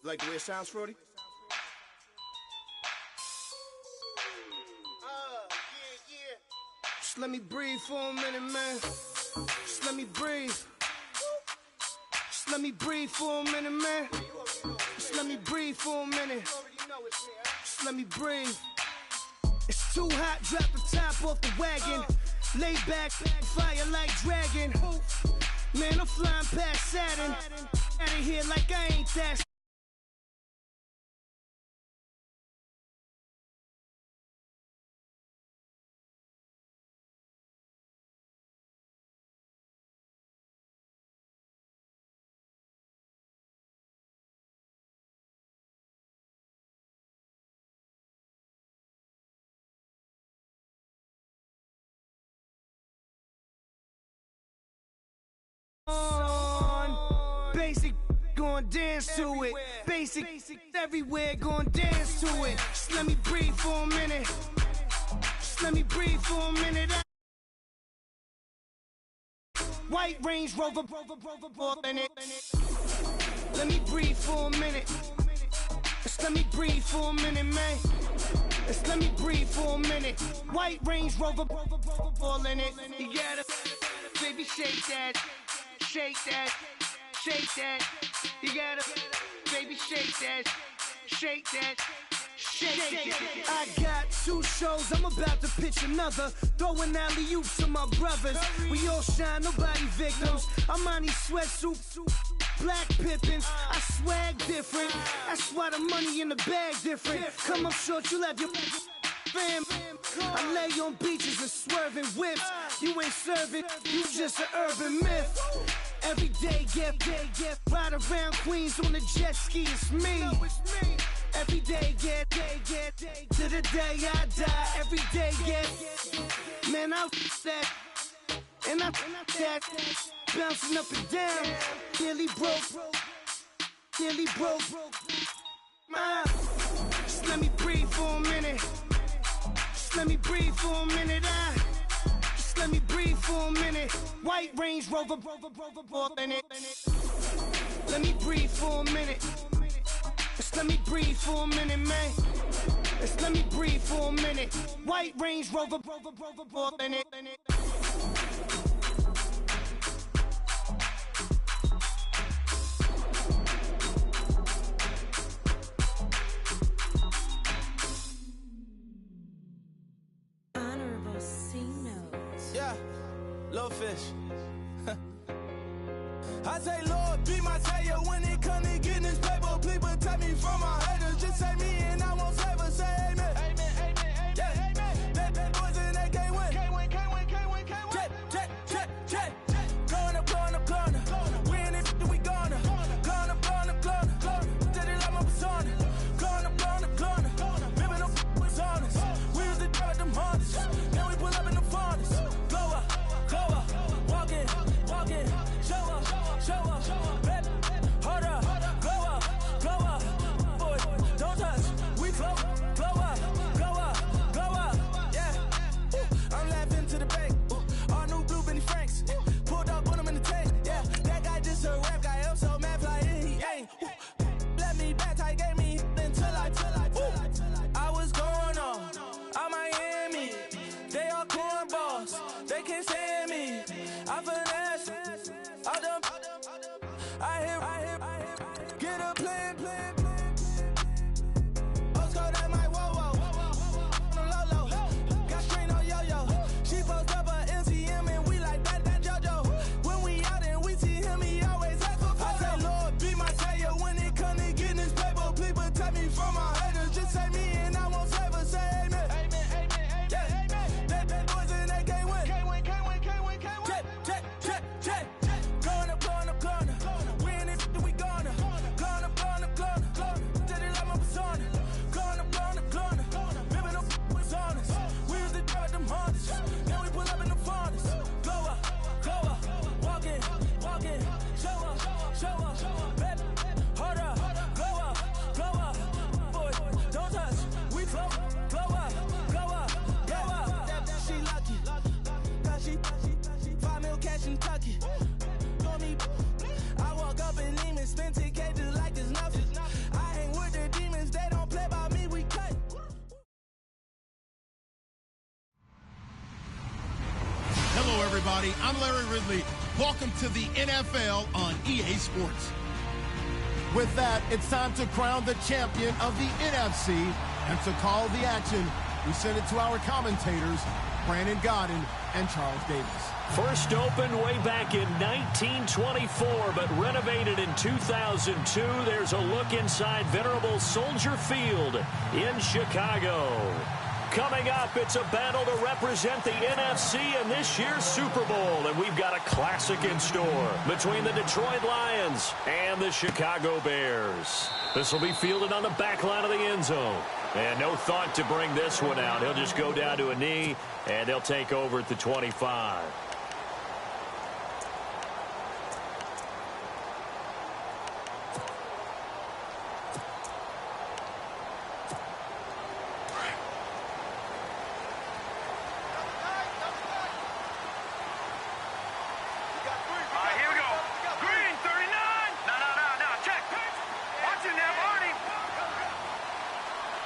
Like the way it sounds, Frody? Just let me breathe for a minute, man. Just let me breathe. Just let me breathe for a minute, man. Just let me breathe for a minute. Just let me breathe. It's too hot, drop the top off the wagon. Lay back, fire like dragon. Man, I'm flying past Saturn. Out of here like I ain't that. Basic, gon' dance to it. Basic, everywhere, gon' dance to it. Just let me breathe for a minute. Just let me breathe for a minute. White Range Rover, in it. Let me breathe for a minute. Just let me breathe for a minute, man. Just let me breathe for a minute. White Range Rover, all in it. You gotta, baby, shake that, shake that. Shake that, you gotta, baby, shake that, shake that, shake that. I got 2 shows, I'm about to pitch another. Throwing alley-oops to my brothers. We all shine, nobody victims. I'm on these sweatsuits, black pippins. I swag different, that's why the money in the bag different. Come up short, you'll have your fam. I lay on beaches and swerving whips. You ain't serving, you just an urban myth. Every day, get ride around Queens on the jet ski, it's me. Every day, get to the day I die. Every day, get, man, I that, and I that, bouncing up and down, nearly broke. Just let me breathe for a minute. Just let me breathe for a minute. Just let me breathe for a minute. White Range Rover, in it. Let me breathe for a minute. Just let me breathe for a minute, man. Just let me breathe for a minute. White Range Rover, in it. Yeah, little fish. I say, Lord, be my savior when it comes to getting this paper. Please protect me from my haters. Just say me and I won't save us. Say amen. Amen. Yeah. Amen. Bad boys and they can't win. Can't win. Jet. Going up. We in it, we gonna. Going up. Did it like my persona. Going up. Baby, no was honest. We used to drive them Hondas. Now we pull up in the Fondas. Glow up. Walking. Show up. Baby, hold up. Glow up. Boy, don't touch. We glow up. Yeah. I'm laughing to the bank. All new blue Benny Franks. Pulled up, put him in the tank. Yeah, that guy just a rap guy. I'm so mad, fly in, he ain't. Let me back, I gave me until I was going on. I'm Miami. They all cornballs. They can't stand me. I finesse. I done. I hear. Get a plan. Let's go that my whoa. No low. Got strain on yo. She post up a MCM and we like that JoJo. When we out and we see him, he always ask for photo. I say, Lord, be my savior when it come to getting this paper. Please protect me from my haters. Just say me and I won't save us. Say amen. Yeah. Bad boys and they can't win. Jet. Going up. We in it, we gonna. Going up. everybody. I'm Larry Ridley. Welcome to the NFL on EA Sports. With that, it's time to crown the champion of the NFC. And to call the action, we send it to our commentators, Brandon Godden and Charles Davis. First opened way back in 1924, but renovated in 2002. There's a look inside venerable Soldier Field in Chicago. Coming up, it's a battle to represent the NFC in this year's Super Bowl, and we've got a classic in store between the Detroit Lions and the Chicago Bears. This will be fielded on the back line of the end zone. And no thought to bring this one out. He'll just go down to a knee, and they'll take over at the 25.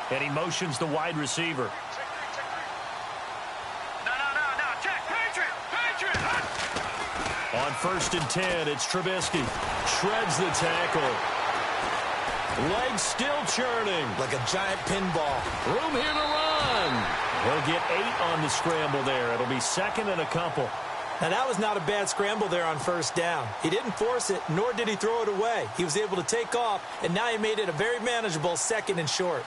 And he motions the wide receiver. No. Check. Patriot. On 1st and 10, it's Trubisky. Shreds the tackle. Legs still churning. Like a giant pinball. Room here to run. He'll get 8 on the scramble there. It'll be 2nd and a couple. Now, that was not a bad scramble there on 1st down. He didn't force it, nor did he throw it away. He was able to take off, and now he made it a very manageable 2nd and short.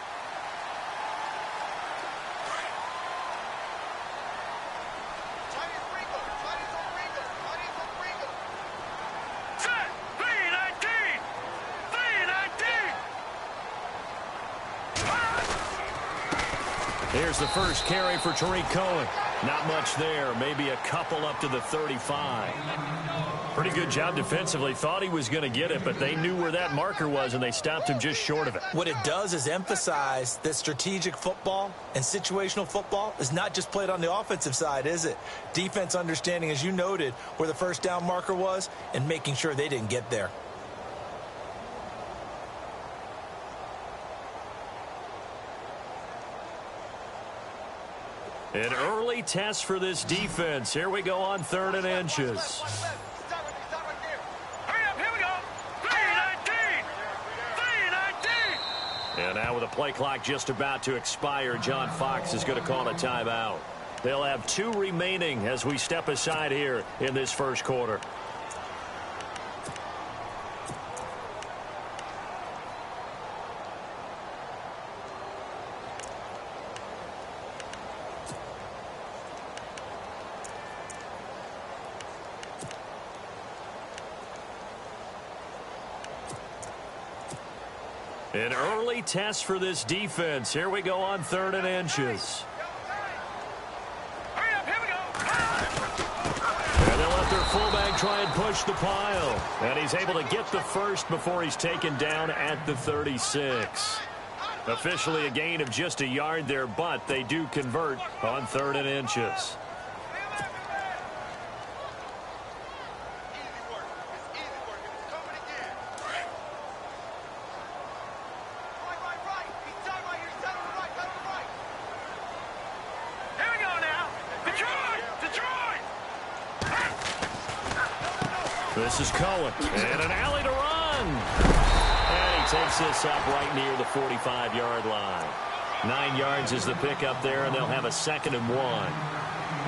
Here's the first carry for Tariq Cohen. Not much there. Maybe a couple up to the 35. Pretty good job defensively. Thought he was going to get it, but they knew where that marker was, and they stopped him just short of it. What it does is emphasize that strategic football and situational football is not just played on the offensive side, is it? Defense understanding, as you noted, where the 1st down marker was and making sure they didn't get there. An early test for this defense. Here we go on 3rd and inches. Hurry up, here we go. 3-19. And now with a play clock just about to expire, John Fox is going to call a timeout. They'll have 2 remaining as we step aside here in this first quarter. An early test for this defense. Here we go on 3rd and inches. Hurry up, here we go. And they'll let their fullback try and push the pile. And he's able to get the first before he's taken down at the 36. Officially a gain of just a yard there, but they do convert on 3rd and inches. This is Cohen, and an alley to run. And he takes this up right near the 45-yard line. 9 yards is the pickup there, and they'll have a 2nd and 1.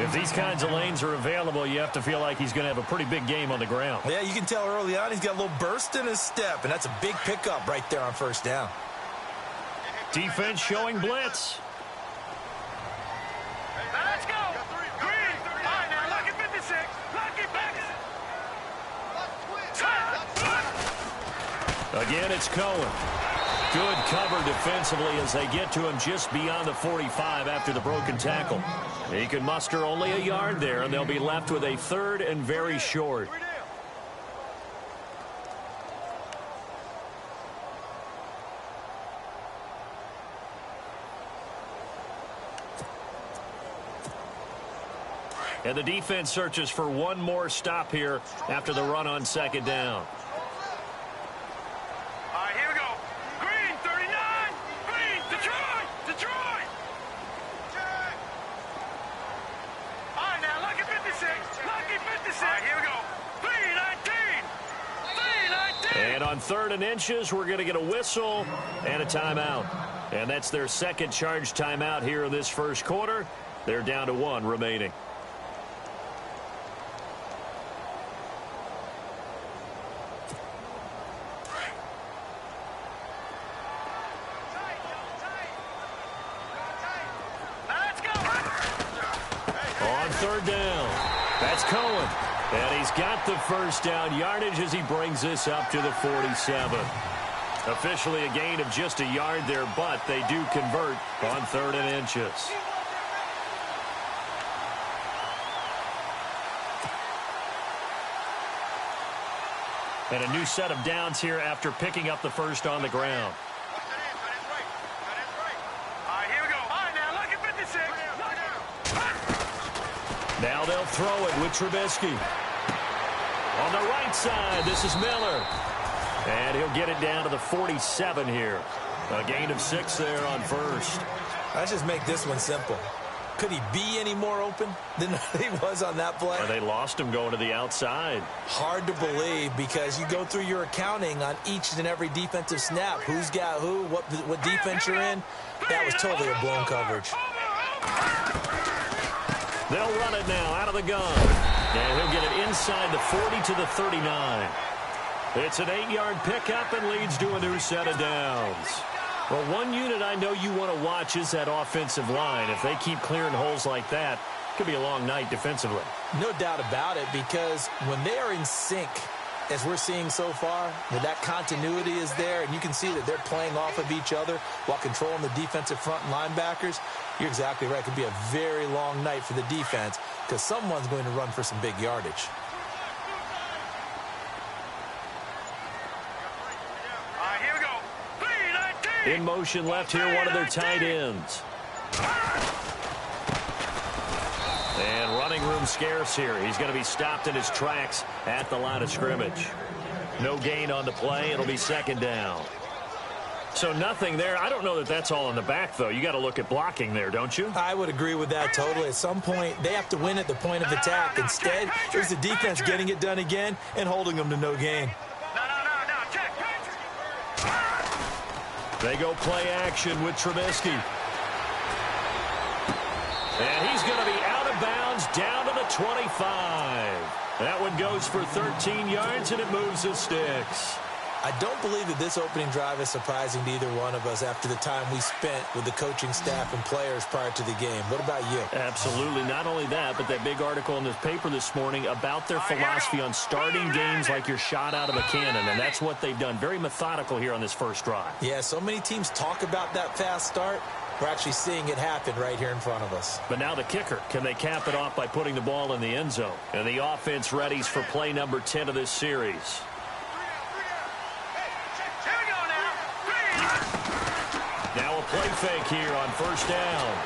If these kinds of lanes are available, you have to feel like he's going to have a pretty big game on the ground. Yeah, you can tell early on he's got a little burst in his step, and that's a big pickup right there on 1st down. Defense showing blitz. Let's go. Green. All right, now, lucky 56. Lucky 56. Again, it's Cohen. Good cover defensively as they get to him just beyond the 45 after the broken tackle. He can muster only a yard there, and they'll be left with a 3rd and very short. And the defense searches for one more stop here after the run on 2nd down. All right, here we go. Green, 39. Green, Detroit. All right, now, lucky 56. Lucky 3rd and inches. We're going to get a whistle and a timeout. And that's their second charge timeout here in this first quarter. They're down to 1 remaining. On 3rd down, that's Cohen. And he's got the first down yardage as he brings this up to the 47. Officially a gain of just a yard there, but they do convert on 3rd and inches. And a new set of downs here after picking up the first on the ground. Now they'll throw it with Trubisky. On the right side, this is Miller. And he'll get it down to the 47 here. A gain of 6 there on first. Let's just make this one simple. Could he be any more open than he was on that play? Well, they lost him going to the outside. Hard to believe because you go through your accounting on each and every defensive snap. Who's got who, what defense you're in. That was totally a blown coverage. They'll run it now out of the gun. And he'll get it inside the 40 to the 39. It's an 8-yard pickup and leads to a new set of downs. Well, one unit I know you want to watch is that offensive line. If they keep clearing holes like that, it could be a long night defensively. No doubt about it, because when they are in sync, as we're seeing so far, when that continuity is there, and you can see that they're playing off of each other while controlling the defensive front and linebackers, you're exactly right. It could be a very long night for the defense because someone's going to run for some big yardage. In motion left here, one of their tight ends. And running room scarce here. He's going to be stopped in his tracks at the line of scrimmage. No gain on the play. It'll be 2nd down. So nothing there. I don't know that that's all in the back, though. You got to look at blocking there, don't you? I would agree with that totally. At some point, they have to win at the point of attack. Instead, there's the defense getting it done again and holding them to no gain. They go play action with Trubisky. And he's going to be out of bounds down to the 25. That one goes for 13 yards, and it moves the sticks. I don't believe that this opening drive is surprising to either one of us after the time we spent with the coaching staff and players prior to the game. What about you? Absolutely. Not only that, but that big article in this paper this morning about their philosophy on starting games like you're shot out of a cannon, and that's what they've done. Very methodical here on this first drive. Yeah, so many teams talk about that fast start. We're actually seeing it happen right here in front of us. But now the kicker. Can they cap it off by putting the ball in the end zone? And the offense readies for play number 10 of this series. Now a play fake here on 1st down.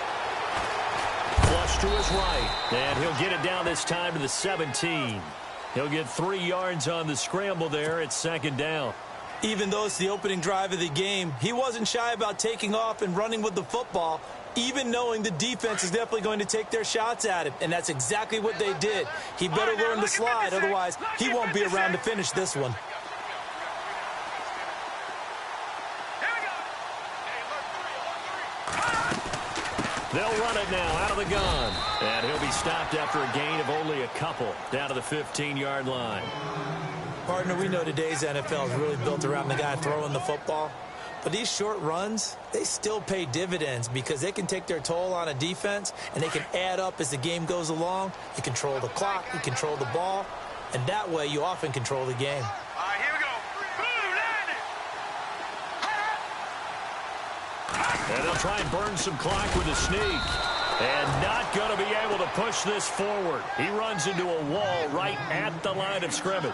Flush to his right. And he'll get it down this time to the 17. He'll get 3 yards on the scramble there. It's 2nd down. Even though it's the opening drive of the game, he wasn't shy about taking off and running with the football, even knowing the defense is definitely going to take their shots at him. And that's exactly what they did. He better learn to slide, otherwise he won't be around to finish this one. They'll run it now out of the gun. And he'll be stopped after a gain of only a couple down to the 15-yard line. Partner, we know today's NFL is really built around the guy throwing the football. But these short runs, they still pay dividends because they can take their toll on a defense and they can add up as the game goes along. You control the clock, you control the ball, and that way you often control the game. All right, here we go. And they'll try and burn some clock with a sneak. And not going to be able to push this forward. He runs into a wall right at the line of scrimmage.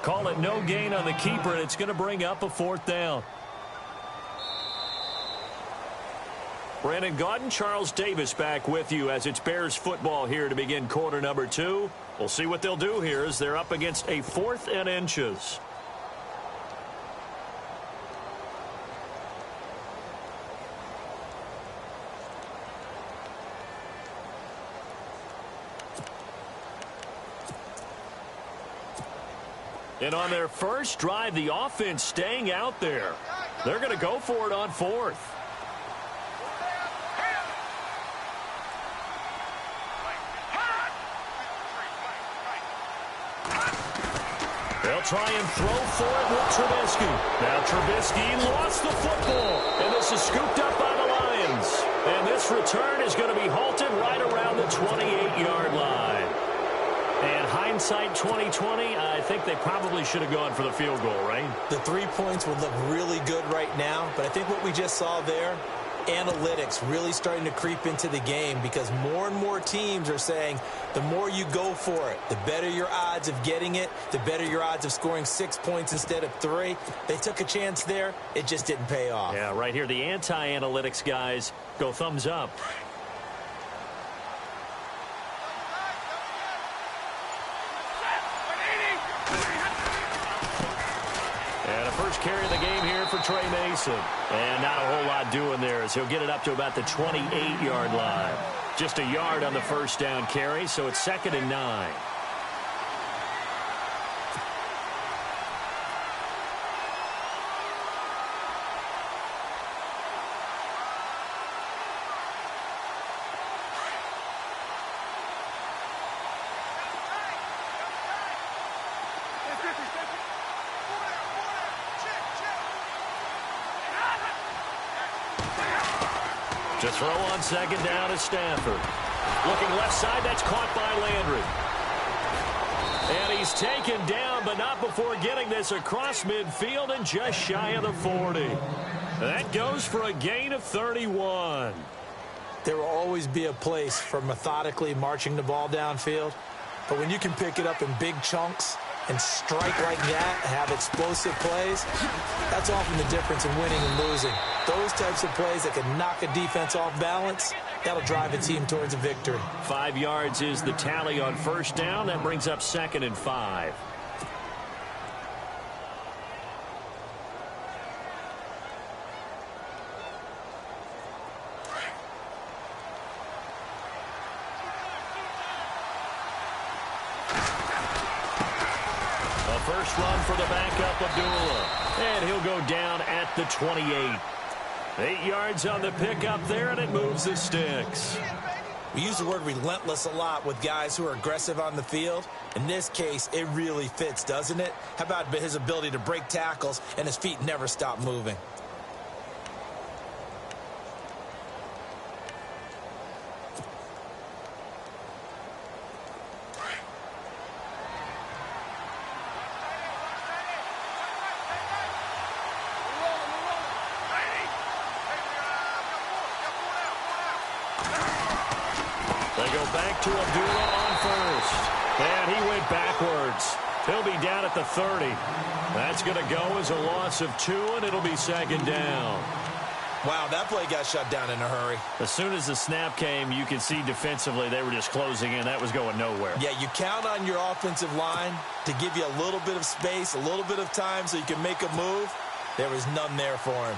Call it no gain on the keeper, and it's going to bring up a 4th down. Brandon Gaudin, Charles Davis back with you as it's Bears football here to begin quarter number 2. We'll see what they'll do here as they're up against a 4th and inches. And on their first drive, the offense staying out there. They're going to go for it on fourth. They'll try and throw for it with Trubisky. Now Trubisky lost the football, and this is scooped up by the Lions. And this return is going to be halted right around the 28-yard line. And hindsight 2020, I think they probably should have gone for the field goal, right? The 3 points would look really good right now, but I think what we just saw there, analytics really starting to creep into the game because more and more teams are saying the more you go for it, the better your odds of getting it, the better your odds of scoring 6 points instead of 3. They took a chance there. It just didn't pay off. Yeah, right here, the anti-analytics guys go thumbs up. And a first carry of the game here for Trey Mason. And not a whole lot doing there as he'll get it up to about the 28-yard line. Just a yard on the first down carry, so it's 2nd and 9. To throw on 2nd down is Stafford. Looking left side, that's caught by Landry. And he's taken down, but not before getting this across midfield and just shy of the 40. That goes for a gain of 31. There will always be a place for methodically marching the ball downfield, but when you can pick it up in big chunks and strike like that and have explosive plays, that's often the difference in winning and losing. Those types of plays that can knock a defense off balance, that'll drive a team towards a victory. 5 yards is the tally on first down. That brings up 2nd and 5. First run for the backup, Abdullah. And he'll go down at the 28. 8 yards on the pickup there, and it moves the sticks. We use the word relentless a lot with guys who are aggressive on the field. In this case, it really fits, doesn't it? How about his ability to break tackles and his feet never stop moving? Back to Abdullah on first. And he went backwards. He'll be down at the 30. That's going to go as a loss of 2, and it'll be 2nd down. Wow, that play got shut down in a hurry. As soon as the snap came, you can see defensively they were just closing in. That was going nowhere. Yeah, you count on your offensive line to give you a little bit of space, a little bit of time so you can make a move. There was none there for him.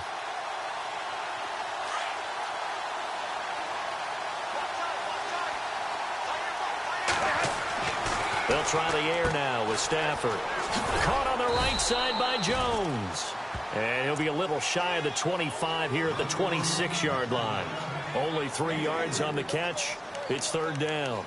They'll try the air now with Stafford. Caught on the right side by Jones. And he'll be a little shy of the 25 here at the 26-yard line. Only 3 yards on the catch. It's 3rd down.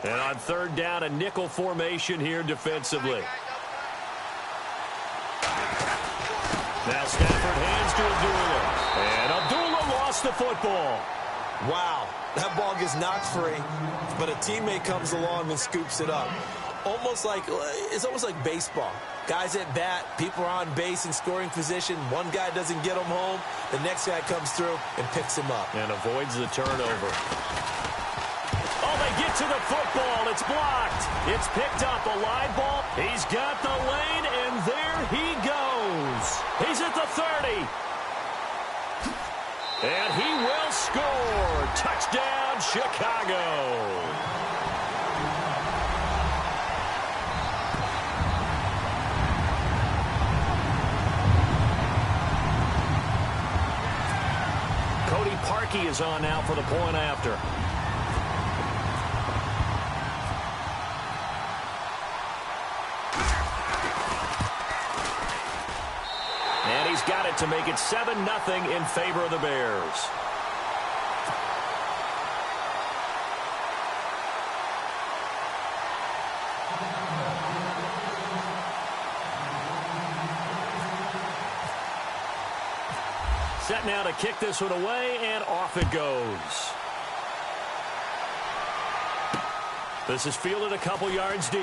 And on 3rd down, a nickel formation here defensively. Now Stafford hands to Abdullah. And Abdullah lost the football. Wow, that ball gets knocked free, but a teammate comes along and scoops it up. It's almost like baseball. Guys at bat, people are on base in scoring position. One guy doesn't get him home. The next guy comes through and picks him up. And avoids the turnover. Oh, they get to the football. It's blocked. It's picked up. A live ball. He's got the lane, and there he goes. He's at the 30. And he will score. Touchdown, Chicago. Cody Parkey is on now for the point after. And he's got it to make it 7-0 in favor of the Bears. Set now to kick this one away, and off it goes. This is fielded a couple yards deep.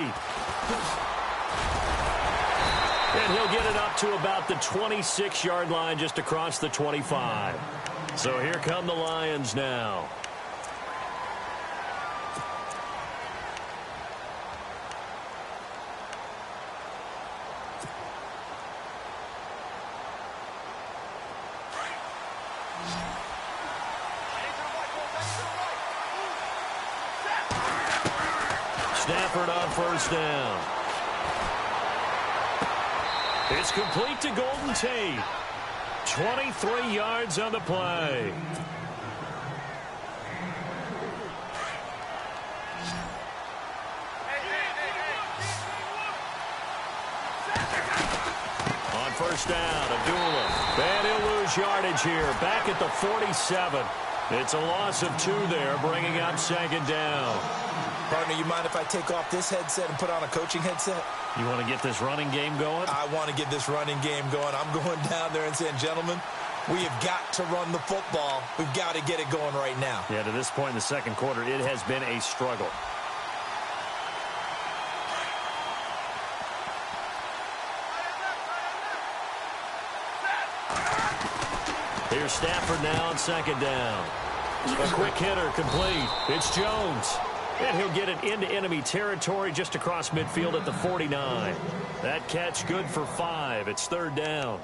And he'll get it up to about the 26-yard line, just across the 25. So here come the Lions now. Stafford on first down. It's complete to Golden Tate. 23 yards on the play. On first down, Abdullah. And he'll lose yardage here. Back at the 47. It's a loss of 2 there, bringing up second down. Partner, you mind if I take off this headset and put on a coaching headset? You want to get this running game going? I want to get this running game going. I'm going down there and saying, gentlemen, we have got to run the football. We've got to get it going right now. Yeah, to this point in the second quarter, it has been a struggle. Here's Stafford now on second down. A quick hitter complete. It's Jones. And he'll get it into enemy territory just across midfield at the 49. That catch good for 5. It's third down.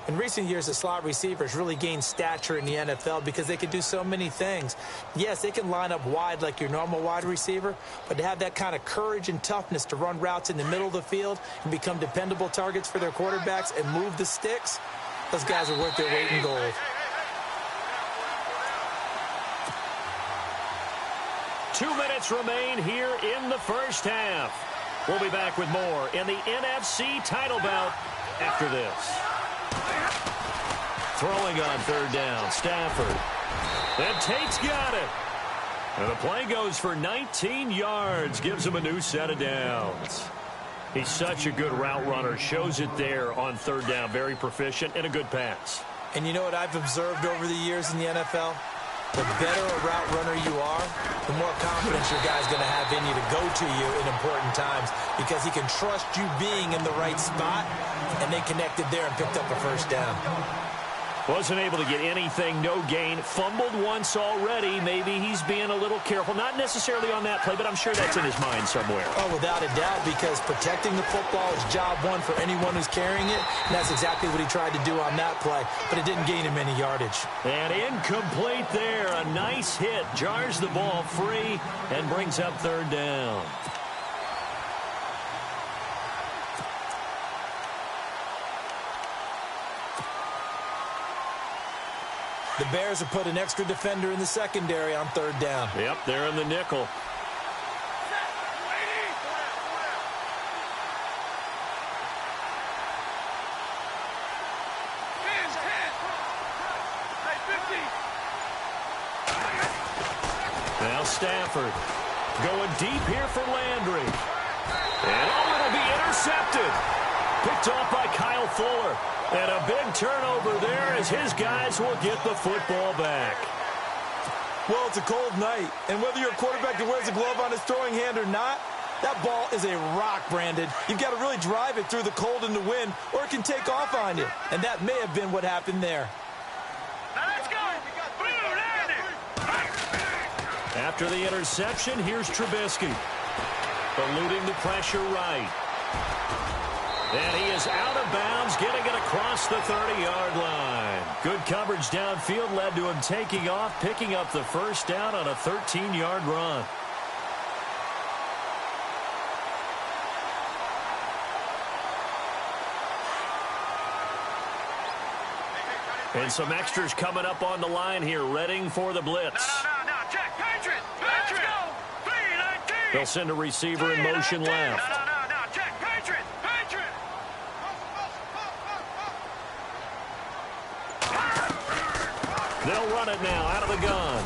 In recent years, the slot receivers really gained stature in the NFL because they can do so many things. Yes, they can line up wide like your normal wide receiver, but to have that kind of courage and toughness to run routes in the middle of the field and become dependable targets for their quarterbacks and move the sticks, those guys are worth their weight in gold. 2 minutes remain here in the first half. We'll be back with more in the NFC title bout after this. Throwing on third down, Stafford. And Tate's got it. And the play goes for 19 yards, gives him a new set of downs. He's such a good route runner, shows it there on third down. Very proficient and a good pass. And you know what I've observed over the years in the NFL? The better a route runner you are, the more confidence your guy's going to have in you to go to you in important times because he can trust you being in the right spot, and they connected there and picked up a first down. Wasn't able to get anything, no gain. Fumbled once already. Maybe he's being a little careful. Not necessarily on that play, but I'm sure that's in his mind somewhere. Oh, without a doubt, because protecting the football is job one for anyone who's carrying it, and that's exactly what he tried to do on that play, but it didn't gain him any yardage. And incomplete there. A nice hit. Jars the ball free and brings up third down. The Bears have put an extra defender in the secondary on third down. Yep, they're in the nickel. Now Stafford going deep here for Landry. And it'll be intercepted. Picked off by Kyle Fuller. And a big turnover there as his guys will get the football back. Well, it's a cold night, and whether you're a quarterback that wears a glove on his throwing hand or not, that ball is a rock, Brandon. You've got to really drive it through the cold and the wind, or it can take off on you. And that may have been what happened there. Now let's go. After the interception, here's Trubisky. Eluding the pressure right. And he is out of bounds, getting it across the 30-yard line. Good coverage downfield led to him taking off, picking up the first down on a 13-yard run. And some extras coming up on the line here, readying for the blitz. No. Check. Patriot. Let's go. 319. They'll send a receiver in motion left. No. Check. Patriot. They'll run it now out of the gun.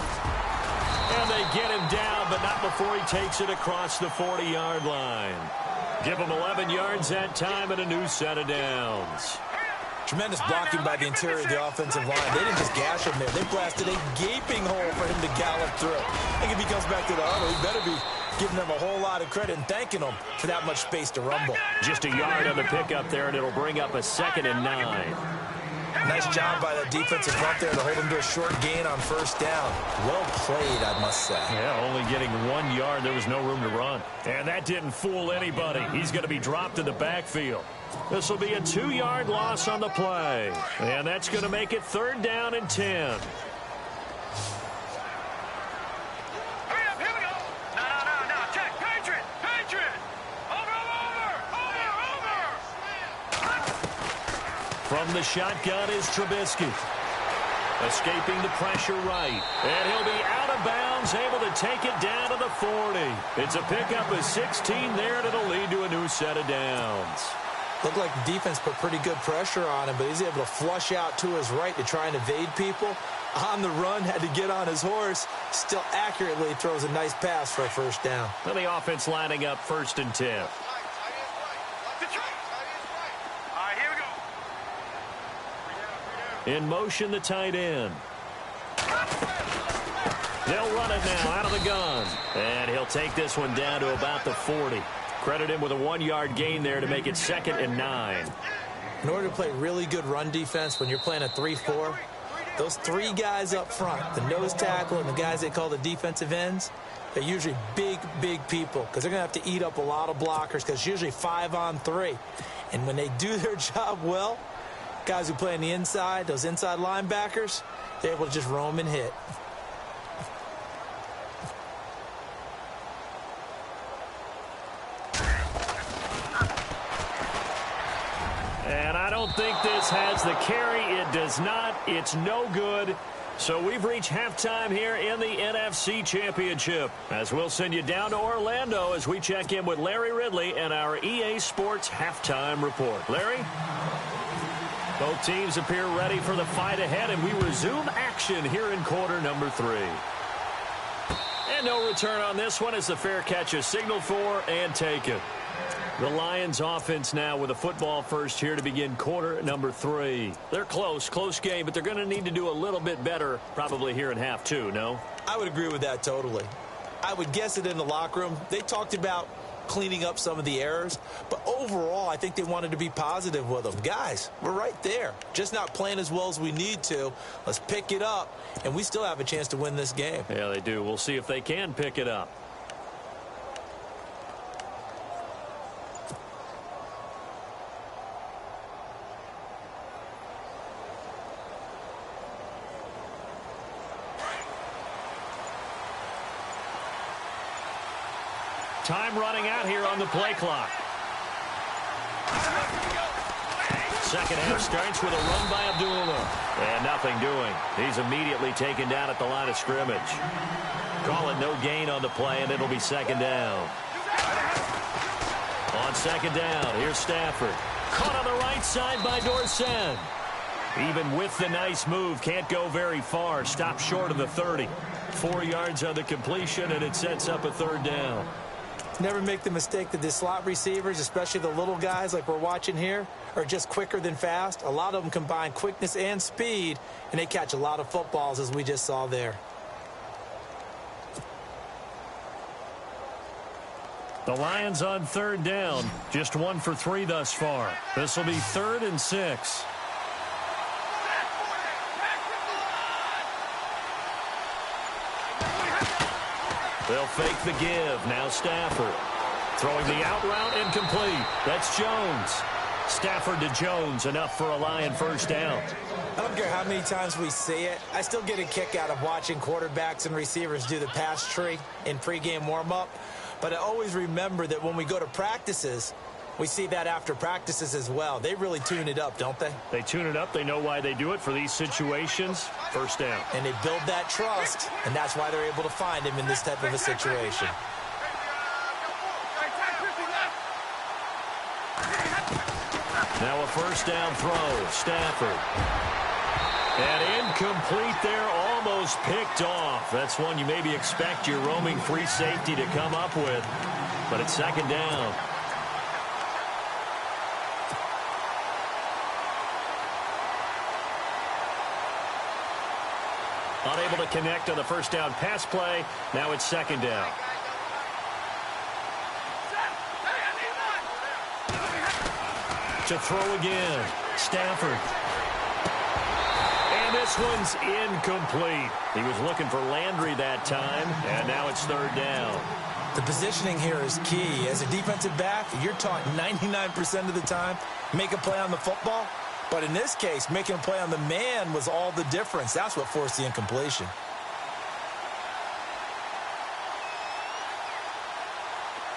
And they get him down, but not before he takes it across the 40-yard line. Give him 11 yards that time and a new set of downs. Tremendous blocking by the interior of the offensive line. They didn't just gash him there. They blasted a gaping hole for him to gallop through. I think if he comes back to the huddle, he better be giving them a whole lot of credit and thanking them for that much space to rumble. Just a yard on the pickup there, and it'll bring up a 2nd and 9. Nice job by the defensive front there to hold him to a short gain on first down. Well played, I must say. Yeah, only getting 1 yard. There was no room to run. And that didn't fool anybody. He's going to be dropped in the backfield. This will be a 2-yard loss on the play. And that's going to make it 3rd down and 10. Hurry up, here we go. No. Check. Patriot. Over. From the shotgun is Trubisky. Escaping the pressure right. And he'll be out of bounds, able to take it down to the 40. It's a pickup of 16 there, and it'll lead to a new set of downs. Looked like the defense put pretty good pressure on him, but he's able to flush out to his right to try and evade people. On the run, had to get on his horse. Still accurately throws a nice pass for a first down. And the offense lining up 1st and 10. All right, here we go. In motion, the tight end. They'll run it now out of the gun. And he'll take this one down to about the 40. Credit him with a 1-yard gain there to make it 2nd and 9. In order to play really good run defense when you're playing a 3-4, those 3 guys up front, the nose tackle and the guys they call the defensive ends, they're usually big people because they're going to have to eat up a lot of blockers because it's usually 5-on-3. And when they do their job well, guys who play on the inside, those inside linebackers, they're able to just roam and hit. And I don't think this has the carry. It does not. It's no good. So we've reached halftime here in the NFC Championship, as we'll send you down to Orlando as we check in with Larry Ridley and our EA Sports halftime report. Larry? Both teams appear ready for the fight ahead, and we resume action here in quarter number 3. And no return on this one as the fair catch is signaled for and taken. The Lions offense now with a football first here to begin quarter number 3. They're close game, but they're going to need to do a little bit better probably here in half 2, no? I would agree with that totally. I would guess it in the locker room. They talked about cleaning up some of the errors, but overall I think they wanted to be positive with them. Guys, we're right there. Just not playing as well as we need to. Let's pick it up, and we still have a chance to win this game. Yeah, they do. We'll see if they can pick it up. Time running out here on the play clock. Second half starts with a run by Abdullah. And nothing doing. He's immediately taken down at the line of scrimmage. Call it no gain on the play, and it'll be 2nd down. On 2nd down, here's Stafford. Caught on the right side by Dorsett. Even with the nice move, can't go very far. Stopped short of the 30. 4 yards on the completion, and it sets up a 3rd down. Never make the mistake that the slot receivers, especially the little guys like we're watching here, are just quicker than fast. A lot of them combine quickness and speed, and they catch a lot of footballs, as we just saw there. The Lions on 3rd down, just 1 for 3 thus far. This will be 3rd and 6. They'll fake the give. Now Stafford. Throwing the out route incomplete. That's Jones. Stafford to Jones. Enough for a Lion 1st down. I don't care how many times we see it. I still get a kick out of watching quarterbacks and receivers do the pass tree in pregame warm-up. But I always remember that when we go to practices, We see that after practices as well. They really tune it up, don't they? They tune it up. They know why they do it for these situations. First down. And they build that trust, and that's why they're able to find him in this type of a situation. Now a first down throw. Stafford. And incomplete there, almost picked off. That's one you maybe expect your roaming free safety to come up with. But it's second down. Unable to connect on the first down pass play. Now it's second down. To throw again. Stafford. And this one's incomplete. He was looking for Landry that time, and now it's third down. The positioning here is key. As a defensive back, you're taught 99% of the time, make a play on the football. But in this case, making a play on the man was all the difference. That's what forced the incompletion.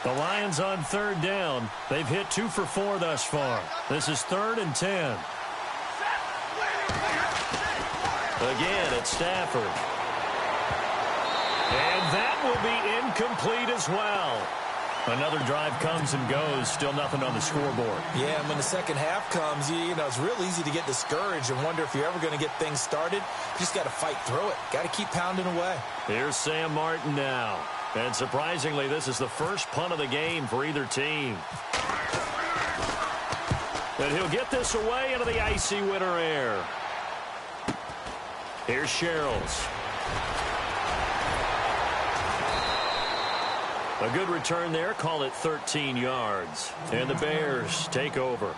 The Lions on third down. They've hit 2 for 4 thus far. This is 3rd and 10. Again, it's Stafford. And that will be incomplete as well. Another drive comes and goes. Still nothing on the scoreboard. Yeah, and when the second half comes, you know, it's real easy to get discouraged and wonder if you're ever going to get things started. You just got to fight through it. Got to keep pounding away. Here's Sam Martin now. And surprisingly, this is the first punt of the game for either team. And he'll get this away into the icy winter air. Here's Sherrills. A good return there. Call it 13 yards. And the Bears take over.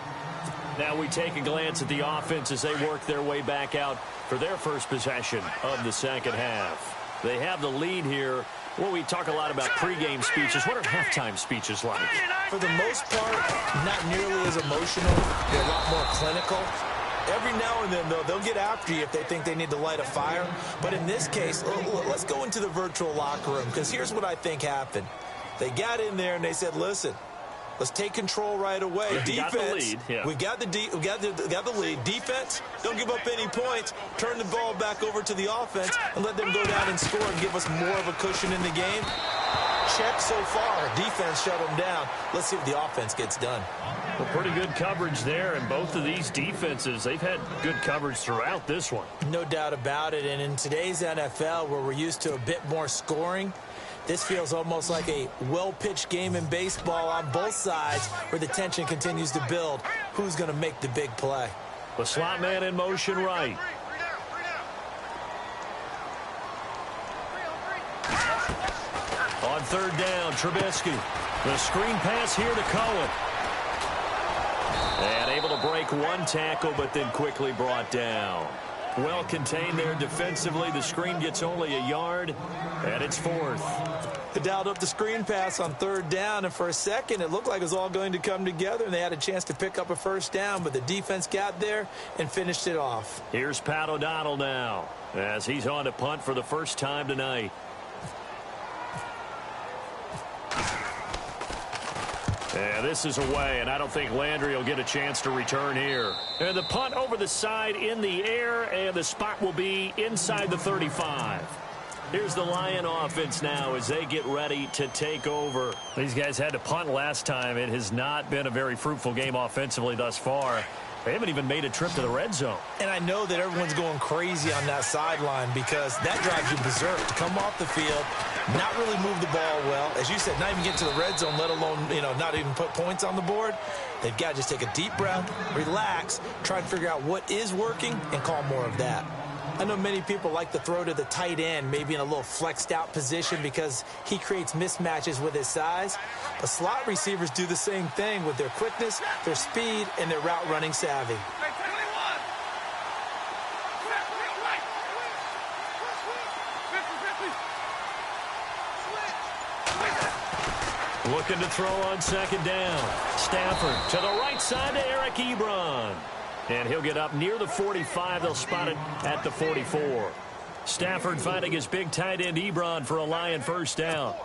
Now we take a glance at the offense as they work their way back out for their first possession of the second half. They have the lead here. Well, we talk a lot about pregame speeches. What are halftime speeches like? For the most part, not nearly as emotional. They're a lot more clinical. Every now and then, though, they'll get after you if they think they need to light a fire. But in this case, let's go into the virtual locker room, because here's what I think happened. They got in there and they said, listen, let's take control right away. We got the lead. Yeah. We got the lead. Defense, don't give up any points. Turn the ball back over to the offense and let them go down and score and give us more of a cushion in the game. Check so far. Defense shut them down. Let's see what the offense gets done. Well, pretty good coverage there, and both of these defenses, they've had good coverage throughout this one. No doubt about it, and in today's NFL, where we're used to a bit more scoring, this feels almost like a well-pitched game in baseball on both sides where the tension continues to build. Who's going to make the big play? The slot man in motion right. On third down, Trubisky. The screen pass here to Cohen. And able to break one tackle, but then quickly brought down. Well contained there defensively. The screen gets only a yard, and it's 4th. They dialed up the screen pass on third down, and for a second it looked like it was all going to come together, and they had a chance to pick up a first down, but the defense got there and finished it off. Here's Pat O'Donnell now, as he's on to punt for the first time tonight. Yeah, this is away, and I don't think Landry will get a chance to return here. And the punt over the side in the air, and the spot will be inside the 35. Here's the Lion offense now as they get ready to take over. These guys had to punt last time. It has not been a very fruitful game offensively thus far. They haven't even made a trip to the red zone. And I know that everyone's going crazy on that sideline because that drives you berserk to come off the field, not really move the ball well. As you said, not even get to the red zone, let alone, not even put points on the board. They've got to just take a deep breath, relax, try and figure out what is working and call more of that. I know many people like to throw to the tight end, maybe in a little flexed out position because he creates mismatches with his size. But slot receivers do the same thing with their quickness, their speed, and their route running savvy. Looking to throw on second down. Stafford to the right side to Eric Ebron. And he'll get up near the 45. They'll spot it at the 44. Stafford finding his big tight end Ebron for a Lion first down.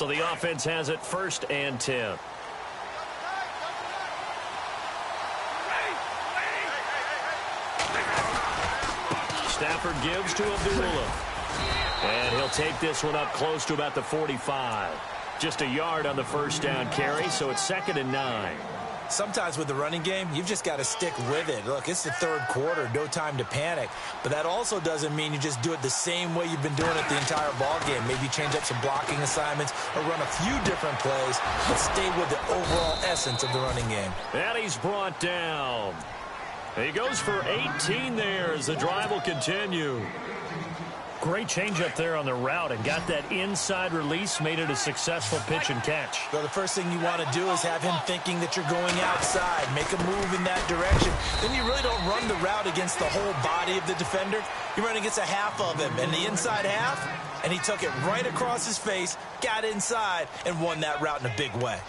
So the offense has it 1st and 10. Stafford gives to Abdullah. And he'll take this one up close to about the 45. Just a yard on the 1st down carry, so it's 2nd and 9. Sometimes with the running game, you've just got to stick with it. Look, it's the 3rd quarter, no time to panic. But that also doesn't mean you just do it the same way you've been doing it the entire ball game. Maybe change up some blocking assignments or run a few different plays, but stay with the overall essence of the running game. And he's brought down. He goes for 18 there as the drive will continue. Great change up there on the route and got that inside release, made it a successful pitch and catch. Well, the first thing you want to do is have him thinking that you're going outside, make a move in that direction. Then you really don't run the route against the whole body of the defender. You run against a half of him, and the inside half, and he took it right across his face, got inside, and won that route in a big way.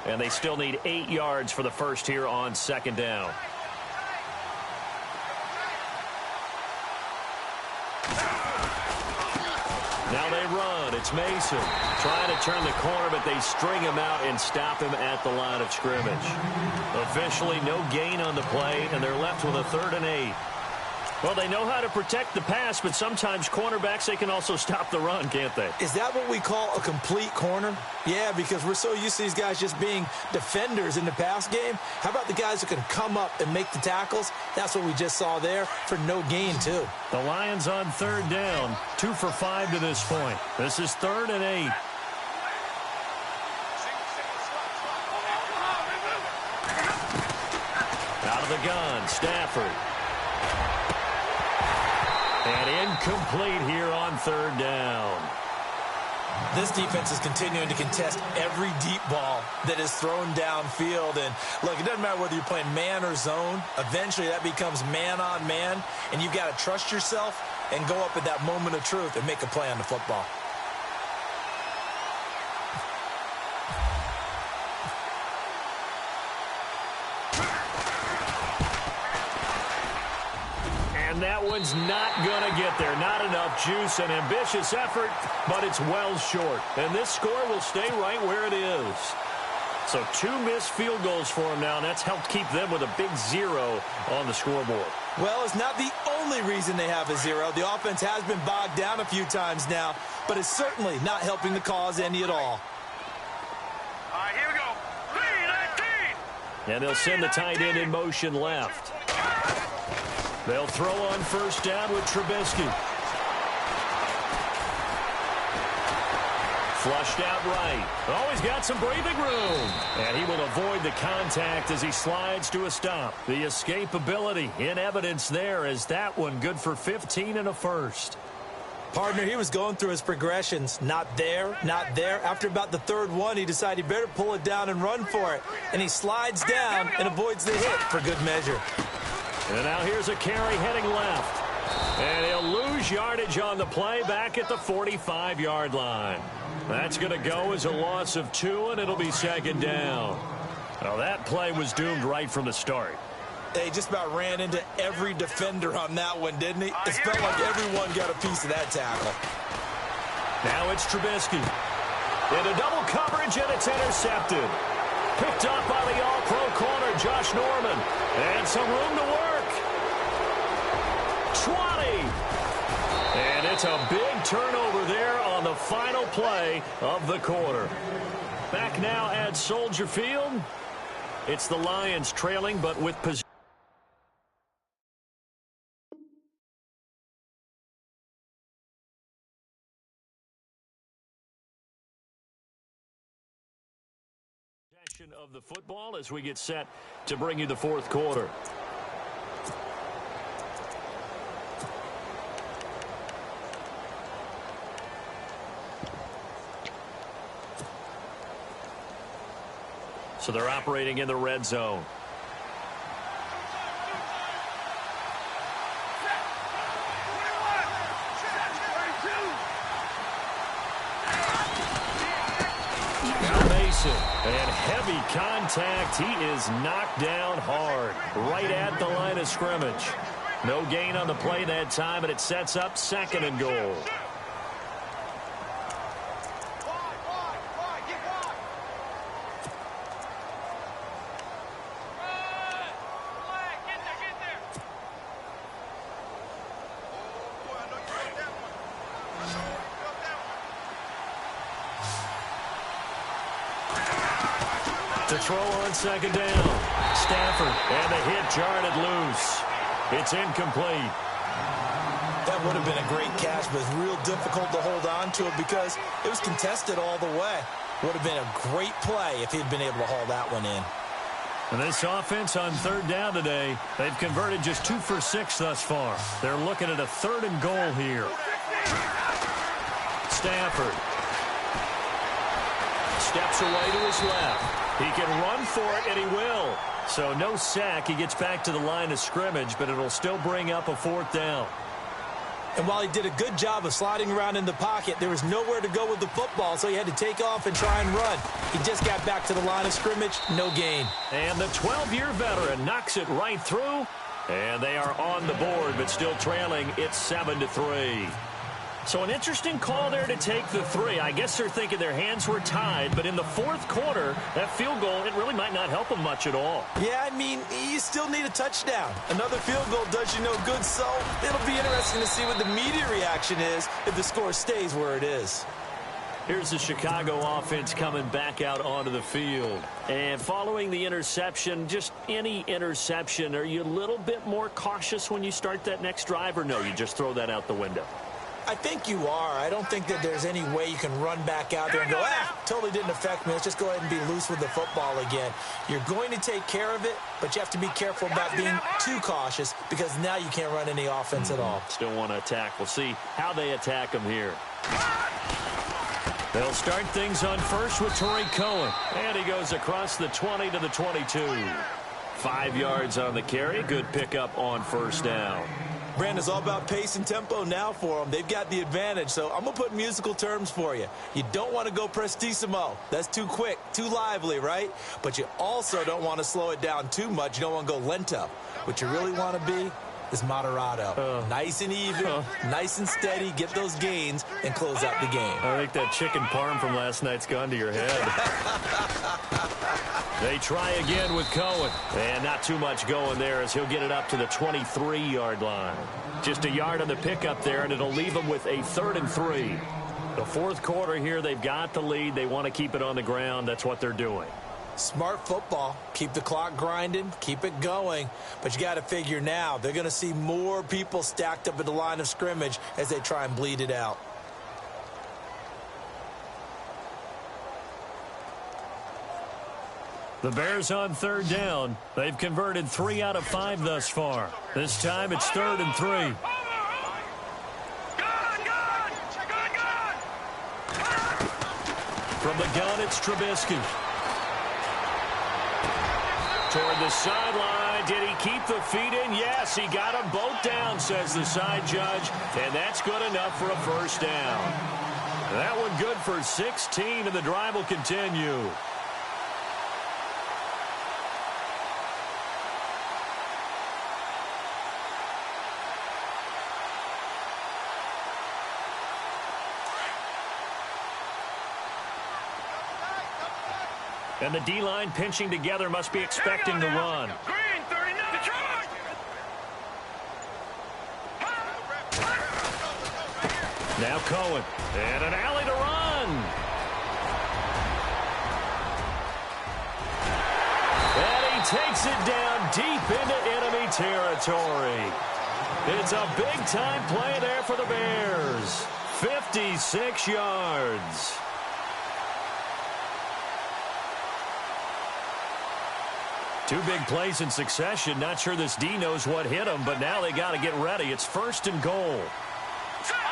And they still need 8 yards for the first here on 2nd down. Now they run. It's Mason trying to turn the corner, but they string him out and stop him at the line of scrimmage. Officially no gain on the play, and they're left with a 3rd and 8. Well, they know how to protect the pass, but sometimes cornerbacks, they can also stop the run, can't they? Is that what we call a complete corner? Yeah, because we're so used to these guys just being defenders in the pass game. How about the guys who can come up and make the tackles? That's what we just saw there for no gain, too. The Lions on 3rd down, 2 for 5 to this point. This is 3rd and 8. Out of the gun, Stafford. And incomplete here on 3rd down. This defense is continuing to contest every deep ball that is thrown downfield. And, look, it doesn't matter whether you're playing man or zone. Eventually, that becomes man on man. And you've got to trust yourself and go up at that moment of truth and make a play on the football. And that one's not going to get there. Not enough juice. An ambitious effort, but it's well short. And this score will stay right where it is. So 2 missed field goals for them now, and that's helped keep them with a big 0 on the scoreboard. Well, it's not the only reason they have a 0. The offense has been bogged down a few times now, but it's certainly not helping the cause any at all. All right, here we go. 3-19. And they'll send the tight end in motion left. They'll throw on 1st down with Trubisky. Flushed out right. Oh, he's got some breathing room. And he will avoid the contact as he slides to a stop. The escapability in evidence there as that one good for 15 and a first. Partner, he was going through his progressions. Not there, not there. After about the 3rd one, he decided he better pull it down and run for it. And he slides down and avoids the hit for good measure. And now here's a carry heading left. And he'll lose yardage on the play back at the 45-yard line. That's going to go as a loss of 2, and it'll be 2nd down. Well, that play was doomed right from the start. They just about ran into every defender on that one, didn't he? It felt like everyone got a piece of that tackle. Now it's Trubisky. Into double coverage, and it's intercepted. Picked up by the all-pro corner, Josh Norman. And some room to work. 20. And it's a big turnover there on the final play of the quarter. Back now at Soldier Field. It's the Lions trailing, but with possession. Of the football as we get set to bring you the 4th quarter. So they're operating in the red zone. And heavy contact. He is knocked down hard, right at the line of scrimmage. No gain on the play that time, and it sets up 2nd and goal. To throw on 2nd down. Stafford, and the hit jarred it loose. It's incomplete. That would have been a great catch, but it's real difficult to hold on to it because it was contested all the way. Would have been a great play if he'd been able to haul that one in. And this offense on 3rd down today, they've converted just 2 for 6 thus far. They're looking at a 3rd and goal here. Stafford steps away to his left. He can run for it, and he will. So no sack. He gets back to the line of scrimmage, but it'll still bring up a 4th down. And while he did a good job of sliding around in the pocket, there was nowhere to go with the football, so he had to take off and try and run. He just got back to the line of scrimmage, no gain. And the 12-year veteran knocks it right through, and they are on the board, but still trailing. It's 7-3. So an interesting call there to take the 3. I guess they're thinking their hands were tied, but in the 4th quarter, that field goal, it really might not help them much at all. Yeah, I mean, you still need a touchdown. Another field goal does you no good, so it'll be interesting to see what the media reaction is if the score stays where it is. Here's the Chicago offense coming back out onto the field. And following the interception, just any interception, are you a little bit more cautious when you start that next drive, or no, you just throw that out the window? I think you are. I don't think that there's any way you can run back out there and go, totally didn't affect me. Let's just go ahead and be loose with the football again. You're going to take care of it, but you have to be careful about being too cautious because now you can't run any offense at all. Still want to attack. We'll see how they attack them here. They'll start things on first with Torrey Cohen. And he goes across the 20 to the 22. 5 yards on the carry. Good pickup on 1st down. Brandon, it's all about pace and tempo now for them. They've got the advantage, so I'm going to put musical terms for you. You don't want to go prestissimo. That's too quick, too lively, right? But you also don't want to slow it down too much. You don't want to go lento. What you really want to be is moderato. Nice and even, nice and steady, get those gains, and close out the game. I think that chicken parm from last night's gone to your head. They try again with Cohen. And not too much going there as he'll get it up to the 23-yard line. Just a yard on the pickup there, and it'll leave them with a 3rd and 3. The 4th quarter here, they've got the lead. They want to keep it on the ground. That's what they're doing. Smart football. Keep the clock grinding. Keep it going. But you got to figure now, they're going to see more people stacked up at the line of scrimmage as they try and bleed it out. The Bears on 3rd down. They've converted 3 out of 5 thus far. This time it's 3rd and 3. From the gun, it's Trubisky. Toward the sideline. Did he keep the feet in? Yes, he got them both down, says the side judge. And that's good enough for a 1st down. That one good for 16, and the drive will continue. And the D-line pinching together must be expecting to run. Green, 39. Detroit. Now Cohen. And an alley to run. And he takes it down deep into enemy territory. It's a big-time play there for the Bears. 56 yards. Two big plays in succession. Not sure this D knows what hit him, but now they got to get ready. It's 1st and goal. Detroit!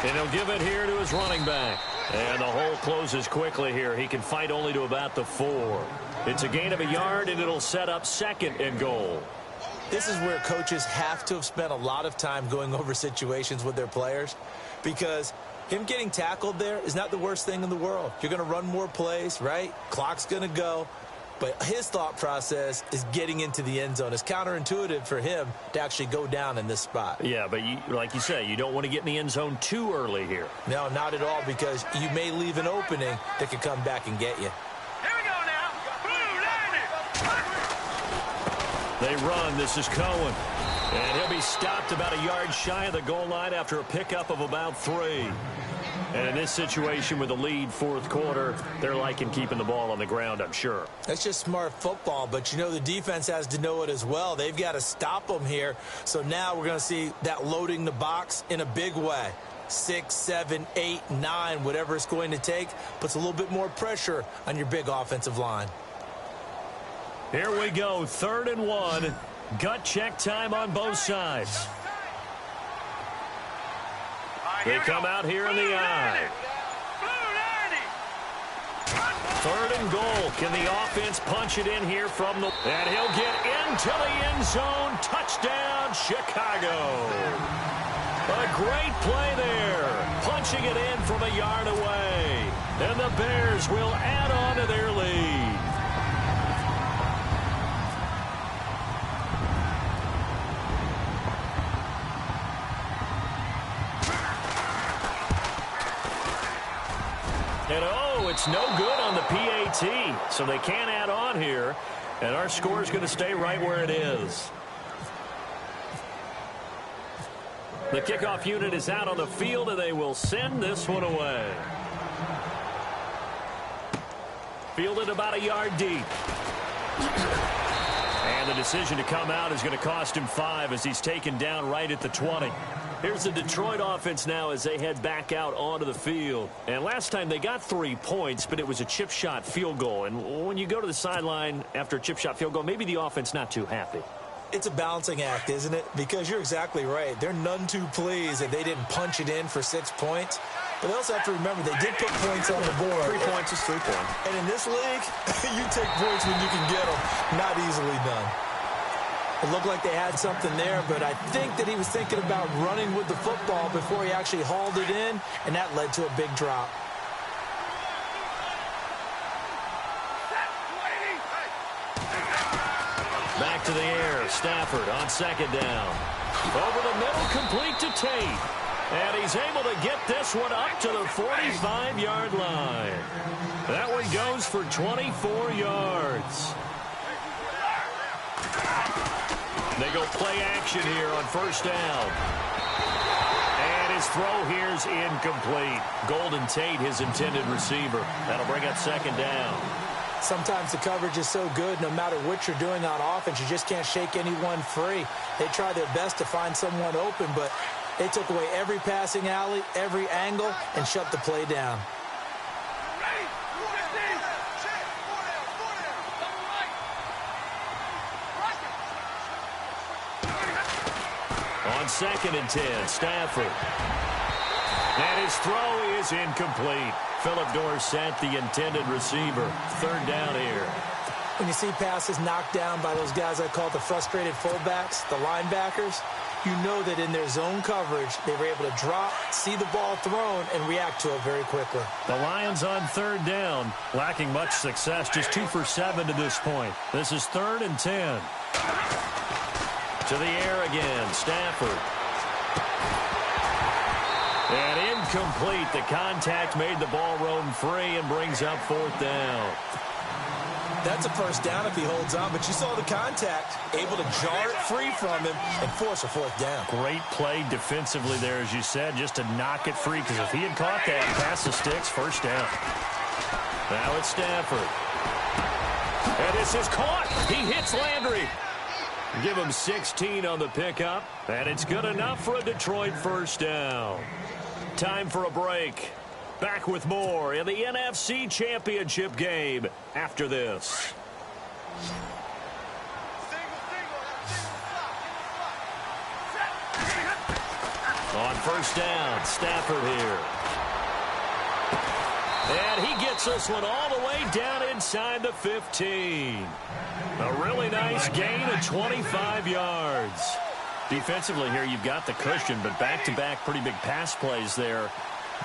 And he'll give it here to his running back. And the hole closes quickly here. He can fight only to about the 4. It's a gain of a yard, and it'll set up 2nd and goal. This is where coaches have to have spent a lot of time going over situations with their players, because him getting tackled there is not the worst thing in the world. You're going to run more plays, right? Clock's going to go. But his thought process is getting into the end zone. It's counterintuitive for him to actually go down in this spot. Yeah, but like you say, you don't want to get in the end zone too early here. No, not at all, because you may leave an opening that could come back and get you. Here we go now. Blue, line it. They run. This is Cohen. And he'll be stopped about a yard shy of the goal line after a pickup of about 3. And in this situation with a lead fourth quarter, they're liking keeping the ball on the ground, I'm sure. That's just smart football, but you know the defense has to know it as well. They've got to stop them here. So now we're going to see that loading the box in a big way. 6, 7, 8, 9, whatever it's going to take, puts a little bit more pressure on your big offensive line. Here we go, 3rd and 1. Gut check time on both sides. They come out here in the eye. 3rd and goal. Can the offense punch it in here from the... And he'll get into the end zone. Touchdown, Chicago. A great play there. Punching it in from a yard away. And the Bears will add on to their lead. And oh, it's no good on the PAT, so they can't add on here, and our score is going to stay right where it is. The kickoff unit is out on the field, and they will send this one away. Fielded about a yard deep. And the decision to come out is going to cost him 5 as he's taken down right at the 20. Here's the Detroit offense now as they head back out onto the field. And last time they got 3 points, but it was a chip shot field goal. And when you go to the sideline after a chip shot field goal, maybe the offense not too happy. It's a balancing act, isn't it? Because you're exactly right. They're none too pleased that they didn't punch it in for 6 points. But they also have to remember they did put points on the board. 3 points is 3 points. And in this league, you take points when you can get them. Not easily done. It looked like they had something there, but I think that he was thinking about running with the football before he actually hauled it in, and that led to a big drop. Back to the air. Stafford on 2nd down. Over the middle, complete to Tate. And he's able to get this one up to the 45-yard line. That one goes for 24 yards. They go play action here on 1st down. And his throw here's incomplete. Golden Tate, his intended receiver. That'll bring up 2nd down. Sometimes the coverage is so good, no matter what you're doing on offense, you just can't shake anyone free. They try their best to find someone open, but they took away every passing alley, every angle, and shut the play down. On 2nd and 10, Stafford. And his throw is incomplete. Philip Dorsett, the intended receiver. 3rd down here. When you see passes knocked down by those guys I call the frustrated fullbacks, the linebackers, you know that in their zone coverage, they were able to drop, see the ball thrown, and react to it very quickly. The Lions on 3rd down, lacking much success, just 2 for 7 to this point. This is 3rd and 10. To the air again, Stafford. And incomplete. The contact made the ball roam free and brings up 4th down. That's a 1st down if he holds on, but you saw the contact, able to jar it free from him and force a 4th down. Great play defensively there, as you said, just to knock it free, because if he had caught that, pass the sticks, 1st down. Now it's Stafford. And this is caught. He hits Landry. Give him 16 on the pickup, and it's good enough for a Detroit 1st down. Time for a break. Back with more in the NFC Championship game after this. On 1st down, Stafford here. And he gets this one all the way down inside the 15. A really nice gain of 25 yards. Defensively here, you've got the cushion, but back-to-back pretty big pass plays there.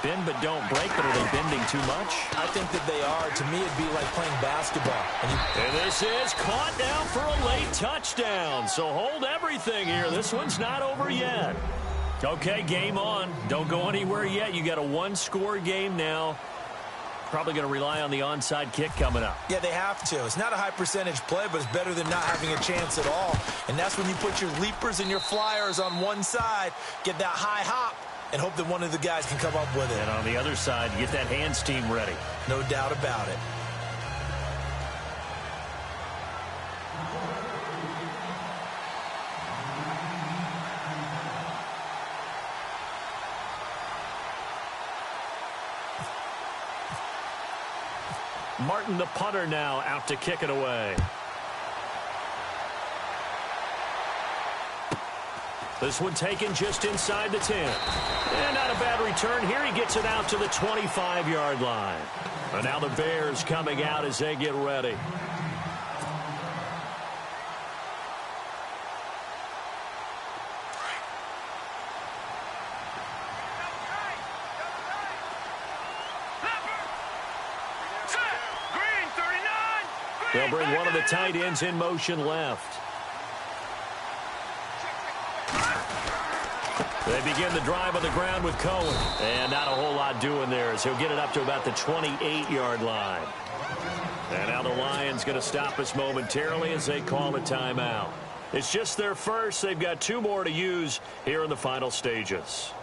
Bend but don't break, but are they bending too much? I think that they are. To me, it'd be like playing basketball. And this is caught now for a late touchdown. So hold everything here. This one's not over yet. Okay, game on. Don't go anywhere yet. You got a one-score game now. Probably going to rely on the onside kick coming up. Yeah, they have to. It's not a high-percentage play, but it's better than not having a chance at all. And that's when you put your leapers and your flyers on one side, get that high hop, and hope that one of the guys can come up with it. And on the other side, get that hands team ready. No doubt about it. Martin, the punter, now out to kick it away. This one taken just inside the 10. And not a bad return here. He gets it out to the 25-yard line. And now the Bears coming out as they get ready. They'll bring one of the tight ends in motion left. They begin the drive on the ground with Cohen. And not a whole lot doing there as he'll get it up to about the 28-yard line. And now the Lions going to stop us momentarily as they call a timeout. It's just their first. They've got two more to use here in the final stages.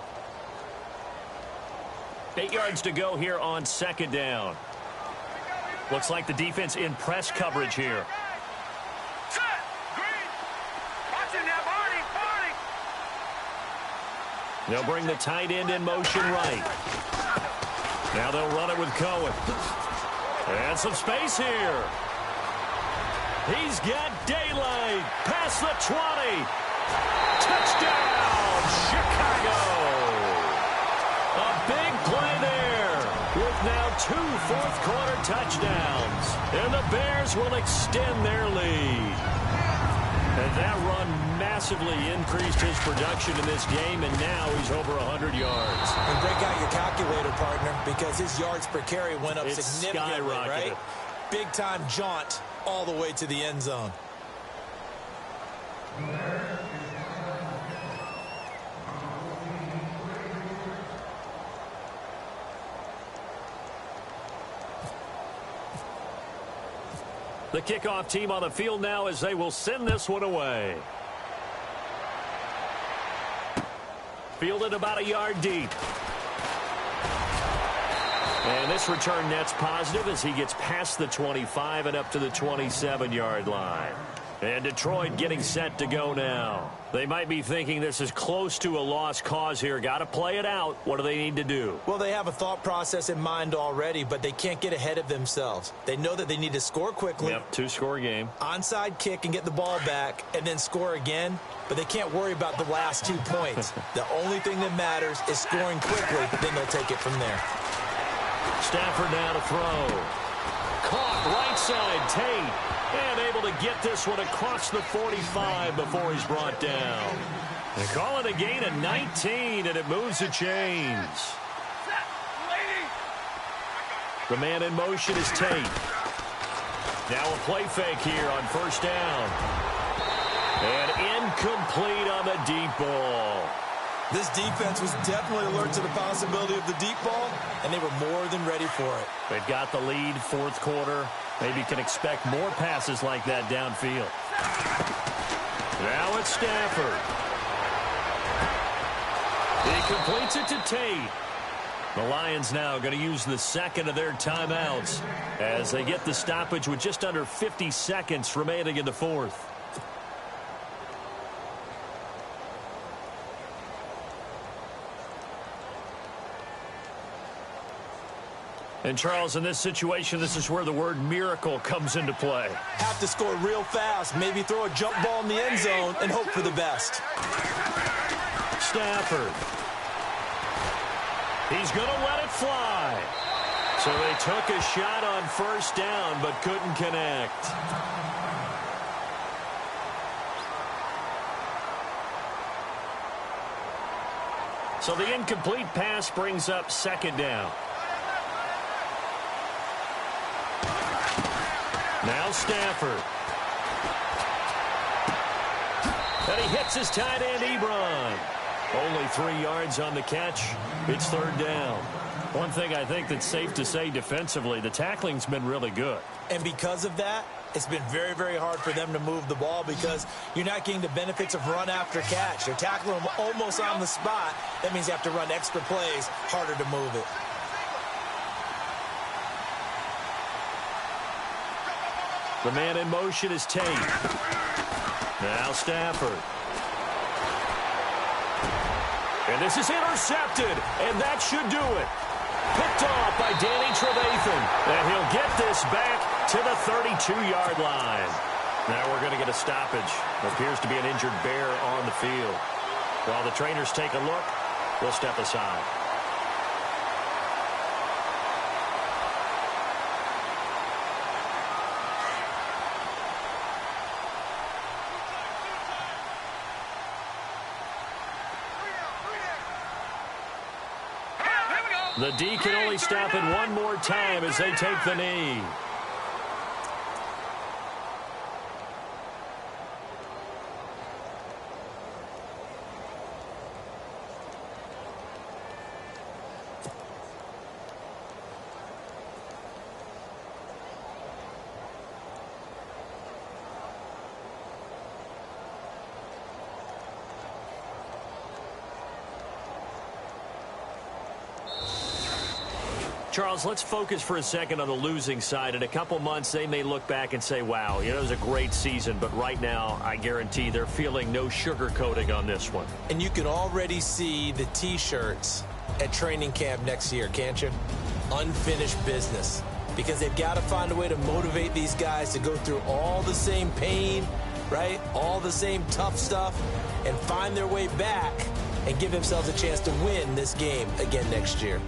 8 yards to go here on second down. Looks like the defense in press coverage here. They'll bring the tight end in motion right. Now they'll run it with Cohen. And some space here. He's got daylight. Past the 20. Touchdown, Chicago. A big play there with now 2 fourth-quarter touchdowns. And the Bears will extend their lead. And that run massively increased his production in this game, and now he's over 100 yards. And break out your calculator, partner, because his yards per carry went up significantly, right? Big-time jaunt all the way to the end zone. The kickoff team on the field now as they will send this one away. Fielded about a yard deep. And this return net's positive as he gets past the 25 and up to the 27-yard line. And Detroit getting set to go now. They might be thinking this is close to a lost cause here. Got to play it out. What do they need to do? Well, they have a thought process in mind already, but they can't get ahead of themselves. They know that they need to score quickly. Yep, 2-score game. Onside kick and get the ball back and then score again. But they can't worry about the last 2 points. The only thing that matters is scoring quickly. Then they'll take it from there. Stafford now to throw. Caught right side, Tate. And able to get this one across the 45 before he's brought down. They call it a gain of 19, and it moves the chains. The man in motion is Tate. Now a play fake here on first down. And incomplete on the deep ball. This defense was definitely alert to the possibility of the deep ball, and they were more than ready for it. They've got the lead, fourth quarter. Maybe can expect more passes like that downfield. Now it's Stafford. He completes it to Tate. The Lions now going to use the second of their timeouts as they get the stoppage with just under 50 seconds remaining in the fourth. And, Charles, in this situation, this is where the word miracle comes into play. Have to score real fast, maybe throw a jump ball in the end zone and hope for the best. Stafford. He's going to let it fly. So they took a shot on first down, but couldn't connect. So the incomplete pass brings up second down. Now Stafford. And he hits his tight end, Ebron. Only 3 yards on the catch. It's third down. One thing I think that's safe to say defensively, the tackling's been really good. And because of that, it's been very, very hard for them to move the ball because you're not getting the benefits of run after catch. They're tackling them almost on the spot. That means you have to run extra plays, harder to move it. The man in motion is Tate. Now Stafford. And this is intercepted, and that should do it. Picked off by Danny Trevathan. And he'll get this back to the 32-yard line. Now we're going to get a stoppage. Appears to be an injured bear on the field. While the trainers take a look, we'll step aside. The D can only stop it one more time as they take the knee. Charles, let's focus for a second on the losing side. In a couple months, they may look back and say, wow, it was a great season. But right now, I guarantee they're feeling no sugarcoating on this one. And you can already see the T-shirts at training camp next year, can't you? Unfinished business. Because they've got to find a way to motivate these guys to go through all the same pain, right? All the same tough stuff, and find their way back and give themselves a chance to win this game again next year.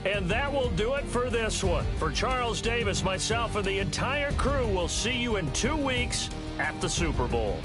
And that will do it for this one. For Charles Davis, myself, and the entire crew, we'll see you in 2 weeks at the Super Bowl.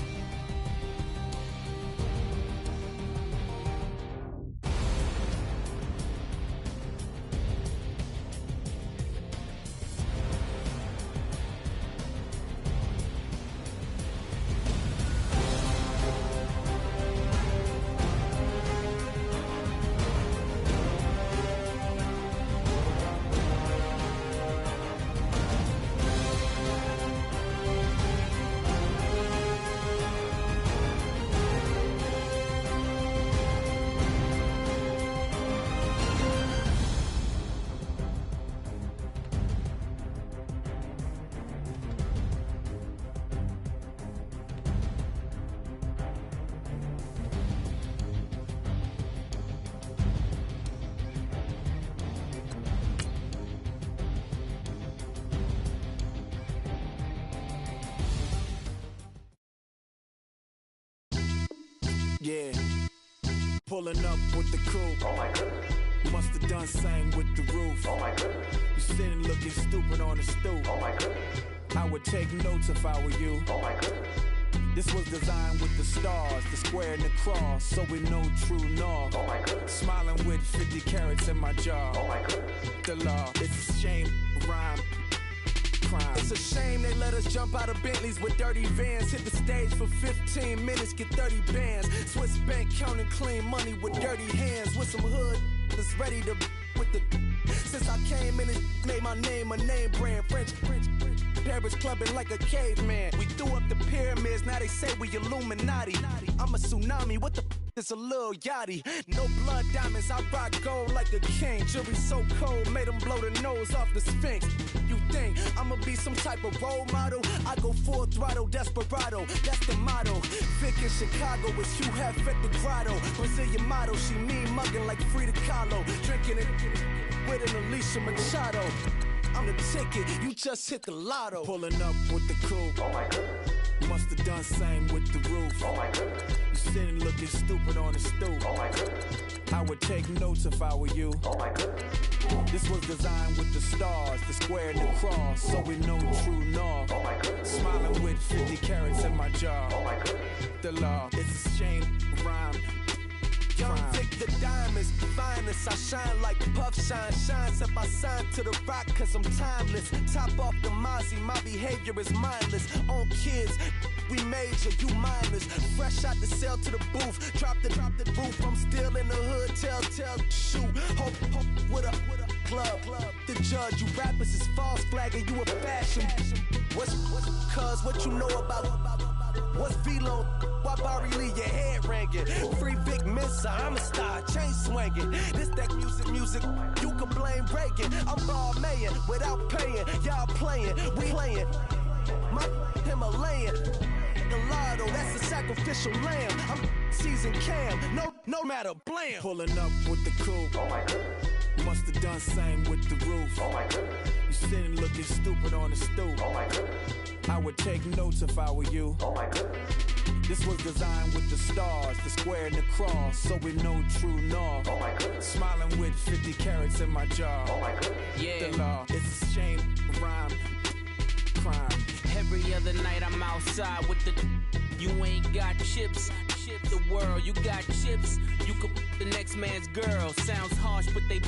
Yeah, pulling up with the crew. Oh my goodness. Must have done same with the roof. Oh my goodness. You sitting looking stupid on the stoop. Oh my goodness. I would take notes if I were you. Oh my goodness. This was designed with the stars, the square and the cross, so we know true north. Oh my goodness. Smiling with 50 carats in my jaw. Oh my goodness. The law, it's a shame, rhyme. Crime. It's a shame they let us jump out of Bentleys with dirty vans. Hit the stage for 15 minutes, get 30 bands. Swiss bank counting clean money with dirty hands. With some hood that's ready to with the. Since I came in and made my name a name brand. French. Paris clubbing like a caveman. We threw up the pyramids, now they say we Illuminati. I'm a tsunami, what the it's a little yachty. No blood diamonds, I rock gold like a king. Jewelry so cold, made them blow the nose off the Sphinx. You think I'ma be some type of role model? I go full throttle, desperado, that's the motto. Vic in Chicago is Hugh Hef at the grotto. Brazilian model, she mean mugging like Frida Kahlo. Drinking it with an Alicia Machado. I'm the ticket, you just hit the lotto. Pulling up with the coupe. Oh my goodness. Must have done same with the roof. Oh my goodness. You sitting looking stupid on the stoop. Oh my goodness. I would take notes if I were you. Oh my goodness. This was designed with the stars, the square and the cross, so we know true north. Oh my goodness. Smiling with 50 carats in my jaw. Oh my goodness. The law, it's a shame, rhyme. Young Vic, the diamonds, finest. I shine like Puff Shine shines. If I sign to the rock, cause I'm timeless. Top off the Mozzie, my behavior is mindless. On kids, we major, you minors. Fresh out the cell to the booth. Drop the booth, I'm still in the hood. Tell, shoot. Hope with a club. The judge, you rappers is false flagging, you a fashion. What's cuz, what you know about? What's Velo? Why Barry Lee, your head ringing? Free Vic Mensa, I'm a star, chain swinging. This that music, you can blame Reagan. I'm ball mayin' without paying. Y'all playing, we playing. My Himalayan. The lotto, that's a sacrificial lamb. I'm season cam, no matter, blam. Pulling up with the coupe. Oh my goodness. Must have done same with the roof. Oh my goodness. You sitting looking stupid on the stoop. Oh my goodness. I would take notes if I were you. Oh my goodness. This was designed with the stars, the square and the cross, so we know true north. Oh my goodness. Smiling with 50 carats in my jaw. Oh my goodness. Yeah. The law, it's a shame, rhyme, crime. Every other night I'm outside with the. You ain't got chips. The world, you got chips. You could the next man's girl. Sounds harsh, but they.